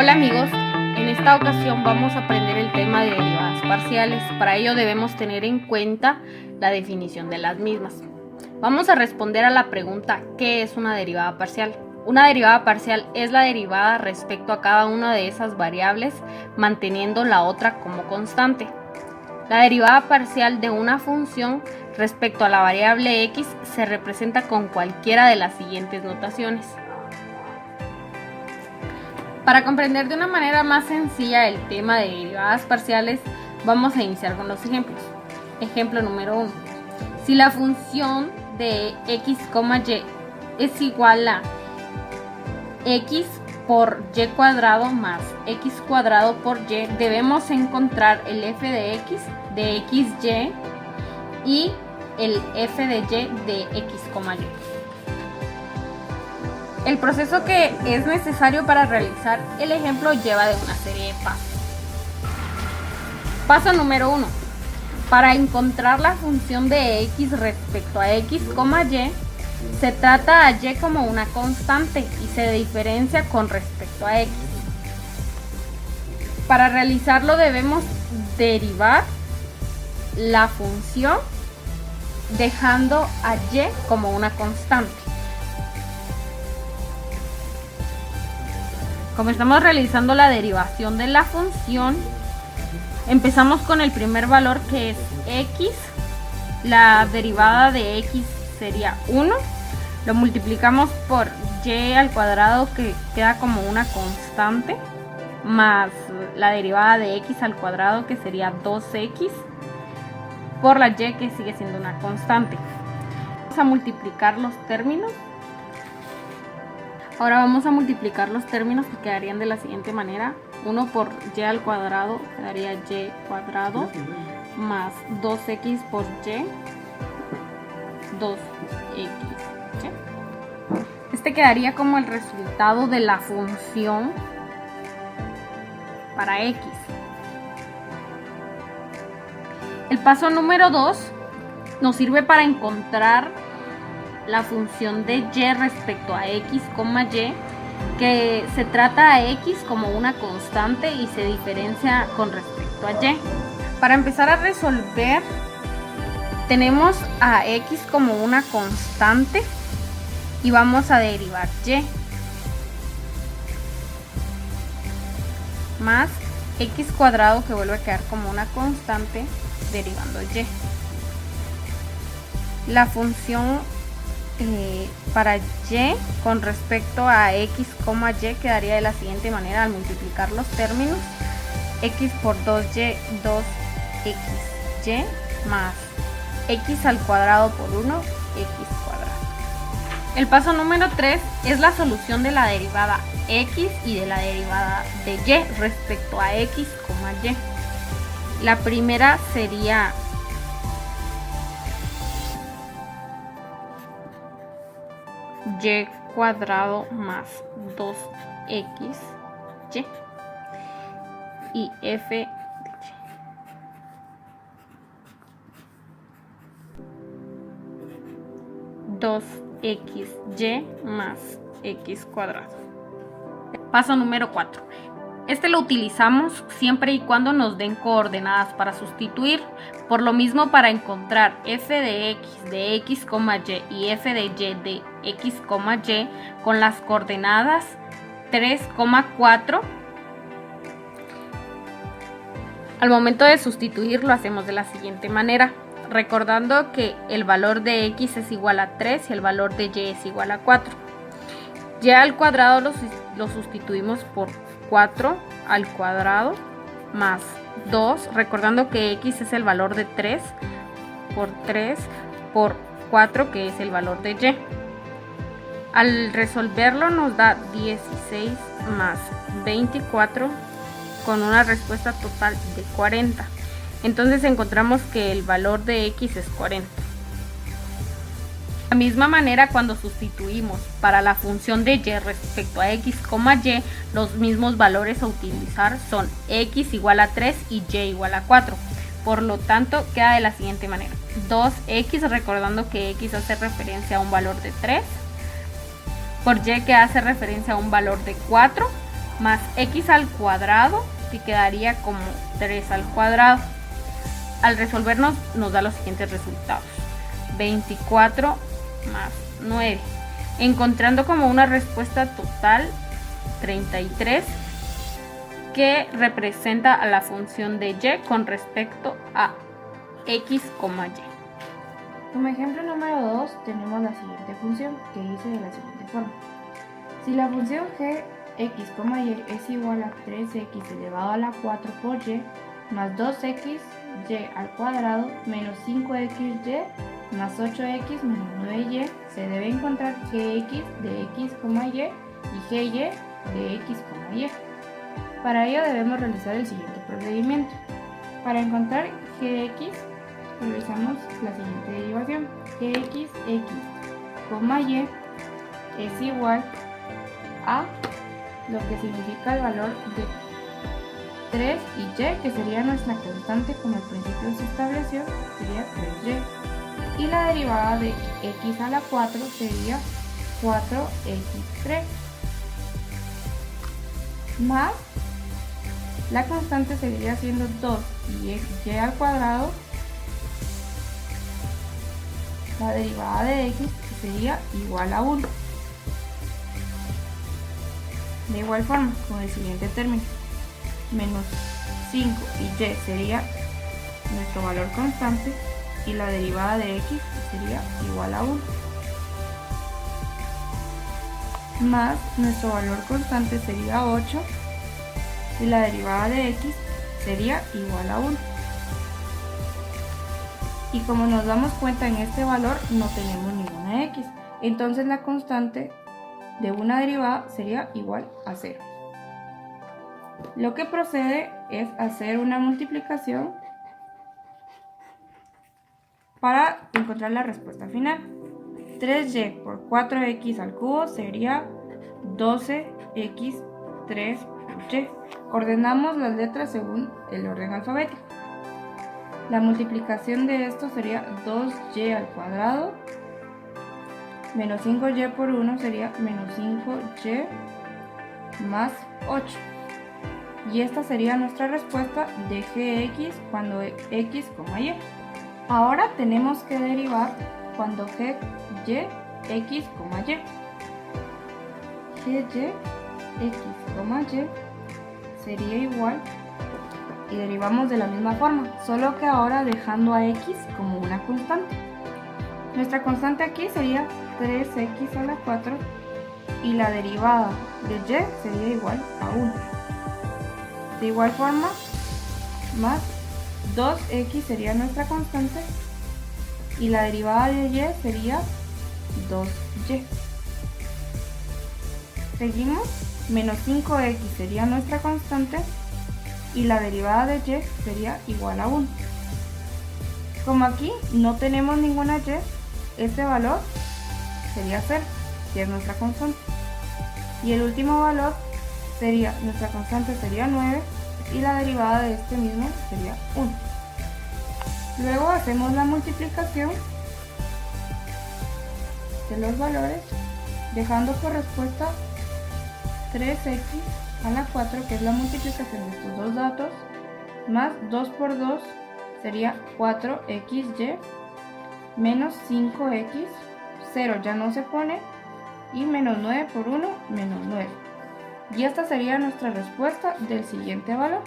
Hola amigos, en esta ocasión vamos a aprender el tema de derivadas parciales. Para ello debemos tener en cuenta la definición de las mismas. Vamos a responder a la pregunta ¿qué es una derivada parcial? Una derivada parcial es la derivada respecto a cada una de esas variables, manteniendo la otra como constante. La derivada parcial de una función respecto a la variable x se representa con cualquiera de las siguientes notaciones. Para comprender de una manera más sencilla el tema de derivadas parciales, vamos a iniciar con los ejemplos. Ejemplo número 1. Si la función de x, y es igual a x por y cuadrado más x cuadrado por y, debemos encontrar el f de xy y el f de y de x, y. El proceso que es necesario para realizar el ejemplo lleva de una serie de pasos. Paso número 1. Para encontrar la función de x respecto a x, y, se trata a y como una constante y se diferencia con respecto a x. Para realizarlo debemos derivar la función dejando a y como una constante. Como estamos realizando la derivación de la función, empezamos con el primer valor que es x. La derivada de x sería 1. Lo multiplicamos por y al cuadrado, que queda como una constante, más la derivada de x al cuadrado, que sería 2x, por la y, que sigue siendo una constante. Vamos a multiplicar los términos. Ahora vamos a multiplicar los términos, que quedarían de la siguiente manera. 1 por y al cuadrado quedaría y cuadrado más 2x por y, 2xy. Este quedaría como el resultado de la función para x. El paso número 2 nos sirve para encontrar la función de y respecto a x, y, que se trata a x como una constante y se diferencia con respecto a y. Para empezar a resolver, tenemos a x como una constante y vamos a derivar y más x cuadrado, que vuelve a quedar como una constante, derivando y. La función para y con respecto a x, y quedaría de la siguiente manera al multiplicar los términos: x por 2y, 2xy, más x al cuadrado por 1, x cuadrado. El paso número 3 es la solución de la derivada x y de la derivada de y respecto a x, y. La primera sería y cuadrado más 2xy y f de y. 2xy más x cuadrado. Paso número 4. Este lo utilizamos siempre y cuando nos den coordenadas para sustituir. Por lo mismo, para encontrar f de x, y y f de y de x, y con las coordenadas 3, 4, al momento de sustituir lo hacemos de la siguiente manera, recordando que el valor de x es igual a 3 y el valor de y es igual a 4. Y al cuadrado lo sustituimos por 4 al cuadrado más 2, recordando que x es el valor de 3 por 4, que es el valor de y. Al resolverlo nos da 16 más 24, con una respuesta total de 40. Entonces encontramos que el valor de x es 40. De la misma manera, cuando sustituimos para la función de y respecto a x, y, los mismos valores a utilizar son x igual a 3 y y igual a 4. Por lo tanto, queda de la siguiente manera: 2x, recordando que x hace referencia a un valor de 3, por y, que hace referencia a un valor de 4, más x al cuadrado, que quedaría como 3 al cuadrado. Al resolvernos nos da los siguientes resultados: 24 más 9, encontrando como una respuesta total 33, que representa a la función de y con respecto a x, y. Como ejemplo número 2 tenemos la siguiente función, que dice de la siguiente forma: si la función g x, y es igual a 3x elevado a la 4 por y más 2x y al cuadrado menos 5xy más 8x menos 9y, se debe encontrar gx de x, y gy de x, y. Para ello debemos realizar el siguiente procedimiento. Para encontrar gx, realizamos la siguiente derivación: gx, x, y es igual a lo que significa el valor de 3 y y, que sería nuestra constante, como al principio se estableció, sería 3y. Y la derivada de x a la 4 sería 4x3. Más la constante seguiría siendo 2 y al cuadrado. La derivada de x sería igual a 1. De igual forma, con el siguiente término, menos 5 y y sería nuestro valor constante y la derivada de x sería igual a 1. Más nuestro valor constante sería 8 y la derivada de x sería igual a 1. Y como nos damos cuenta, en este valor no tenemos ninguna x, entonces la constante de una derivada sería igual a 0. Lo que procede es hacer una multiplicación para encontrar la respuesta final. 3y por 4x al cubo sería 12x3y. Ordenamos las letras según el orden alfabético. La multiplicación de esto sería 2y al cuadrado menos 5y por 1 sería menos 5y más 8. Y esta sería nuestra respuesta de gx cuando x, y. Ahora tenemos que derivar cuando g, y, x, y. Gy, x, y sería igual, y derivamos de la misma forma, solo que ahora dejando a x como una constante. Nuestra constante aquí sería 3x a la 4 y la derivada de y sería igual a 1. De igual forma, más 2x sería nuestra constante y la derivada de y sería 2y. Seguimos, menos 5x sería nuestra constante y la derivada de y sería igual a 1. Como aquí no tenemos ninguna y, este valor sería 0, que es nuestra constante. Y el último valor sería, nuestra constante sería 9 y la derivada de este mismo sería 1. Luego hacemos la multiplicación de los valores, dejando por respuesta 3x a la 4, que es la multiplicación de estos dos datos, más 2 por 2 sería 4xy, menos 5x, 0 ya no se pone, y menos 9 por 1, menos 9. Y esta sería nuestra respuesta del siguiente valor.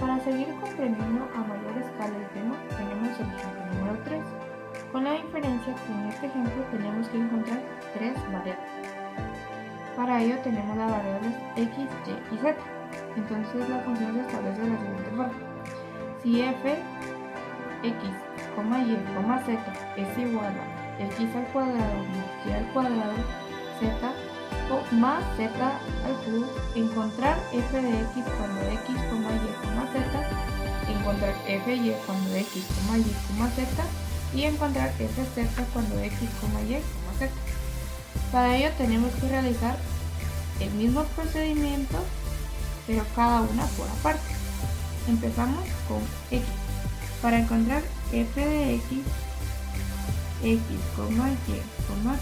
Para seguir comprendiendo a mayor escala el tema, tenemos el ejemplo número 3, con la diferencia que en este ejemplo tenemos que encontrar tres variables. Para ello tenemos las variables x, y y z. Entonces la función se establece de la siguiente forma: si f, x, y, z es igual a x al cuadrado más y al cuadrado z más z al cubo, encontrar f de x cuando x, y, z, encontrar f y cuando x, y, z, y encontrar fz cuando x, y, z. Para ello tenemos que realizar el mismo procedimiento, pero cada una por aparte. Empezamos con x. Para encontrar f de x x, y,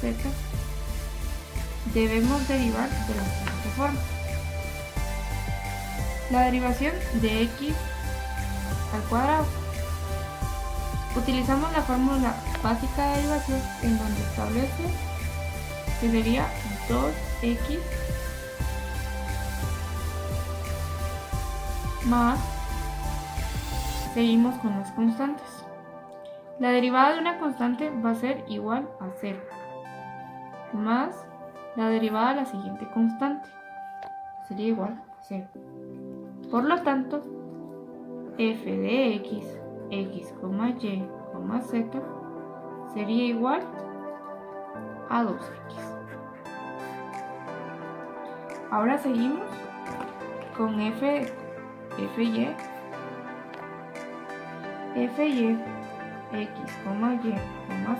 z, debemos derivar de la siguiente forma. La derivación de x al cuadrado. Utilizamos la fórmula básica de derivación en donde establece que sería 2x más, seguimos con las constantes. La derivada de una constante va a ser igual a 0 más la derivada de la siguiente constante sería igual a 0. Por lo tanto, f de x, y, z sería igual a 2x. Ahora seguimos con fy, x, y,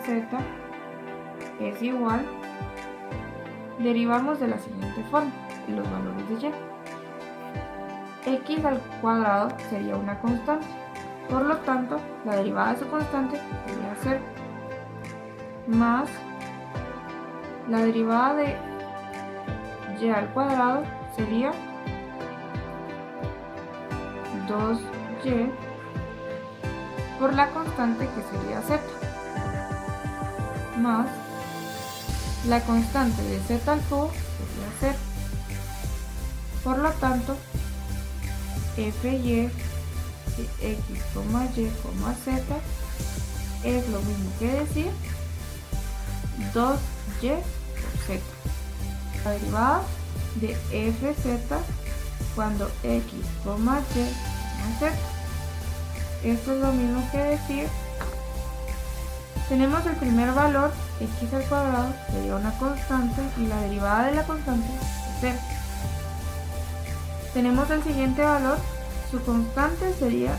z es igual, derivamos de la siguiente forma los valores de y. X al cuadrado sería una constante, por lo tanto la derivada de su constante sería 0 más la derivada de y al cuadrado sería 2y por la constante que sería z más la constante de z al cubo sería 0. Por lo tanto, fy, x, y, z es lo mismo que decir 2y por z. La derivada de fz cuando x, y, z. Esto es lo mismo que decir, tenemos el primer valor, x al cuadrado, sería una constante y la derivada de la constante es 0. Tenemos el siguiente valor, su constante sería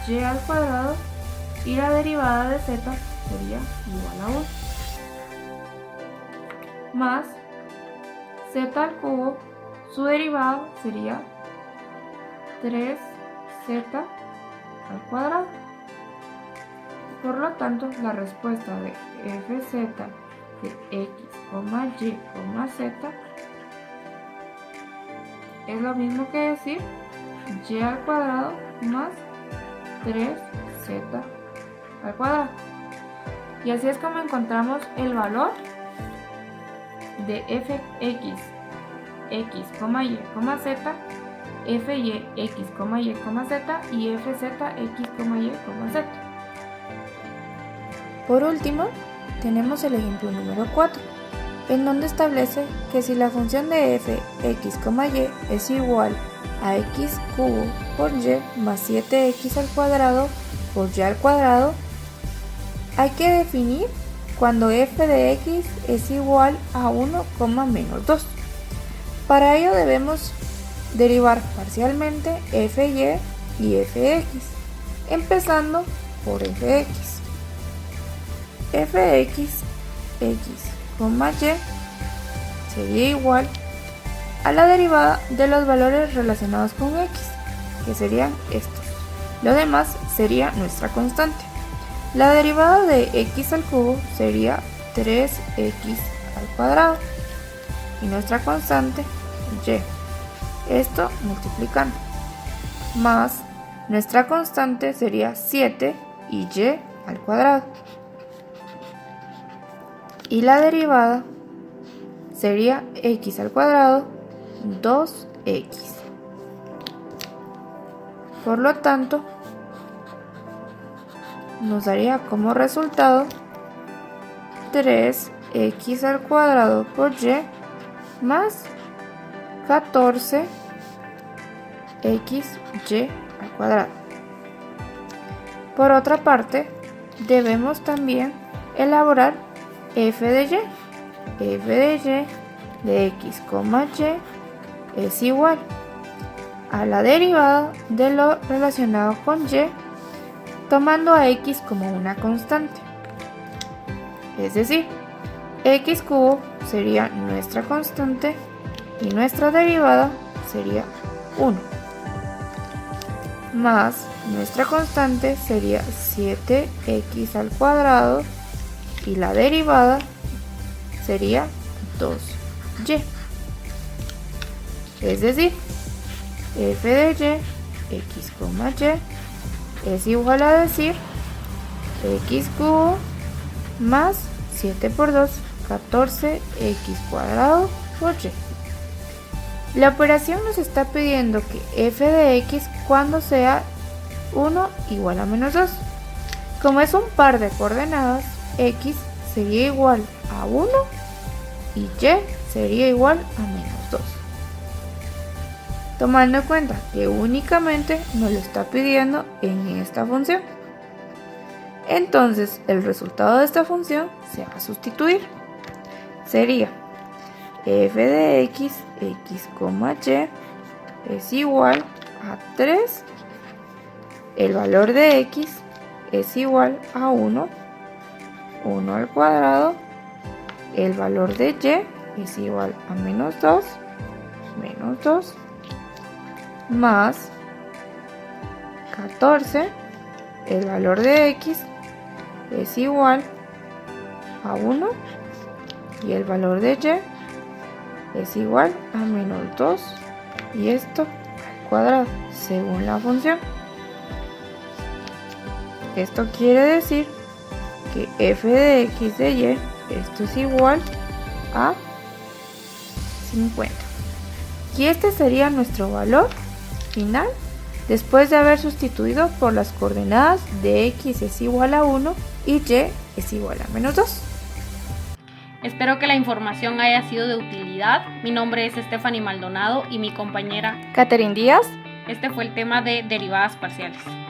y al cuadrado y la derivada de z sería igual a 1. Más z al cubo, su derivado sería 3z al cuadrado. Por lo tanto, la respuesta de fz de x, y, z es lo mismo que decir y al cuadrado más 3z al cuadrado. Y así es como encontramos el valor de fx, y, z, fy, x, y, z y fz, x, y, z. Por último, tenemos el ejemplo número 4, en donde establece que si la función de f, x, y es igual a x cubo por y más 7x al cuadrado por y al cuadrado, hay que definir cuando f de x es igual a 1, menos 2. Para ello debemos derivar parcialmente fy y fx, empezando por fx. Fx, x, y sería igual a la derivada de los valores relacionados con x, que serían estos. Lo demás sería nuestra constante. La derivada de x al cubo sería 3x al cuadrado y nuestra constante y. Esto multiplicando. Más nuestra constante sería 7 y y al cuadrado. Y la derivada sería x al cuadrado 2x. Por lo tanto, nos daría como resultado 3x al cuadrado por y más 14xy al cuadrado. Por otra parte, debemos también elaborar f de y. F de y de x, y es igual a la derivada de lo relacionado con y, tomando a x como una constante. Es decir, x cubo sería nuestra constante y nuestra derivada sería 1. Más nuestra constante sería 7x al cuadrado y la derivada sería 2y. Es decir, f de y, x, y, es igual a decir x cubo más 7 por 2, 14x cuadrado por y. La operación nos está pidiendo que f de x cuando sea 1 igual a menos 2. Como es un par de coordenadas, x sería igual a 1 y y sería igual a menos 2. Tomando en cuenta que únicamente nos lo está pidiendo en esta función. Entonces el resultado de esta función se va a sustituir. Sería f de x, x, y es igual a 3. El valor de x es igual a 1, 1 al cuadrado. El valor de y es igual a menos 2, más 14. El valor de x es igual a 1 y el valor de y es igual a menos 2 y esto al cuadrado según la función. Esto quiere decir que f de x de y, esto es igual a 50. Y este sería nuestro valor final después de haber sustituido por las coordenadas de x es igual a 1 y es igual a menos 2. Espero que la información haya sido de utilidad. Mi nombre es Stephanie Maldonado y mi compañera Catherine Díaz. Este fue el tema de derivadas parciales.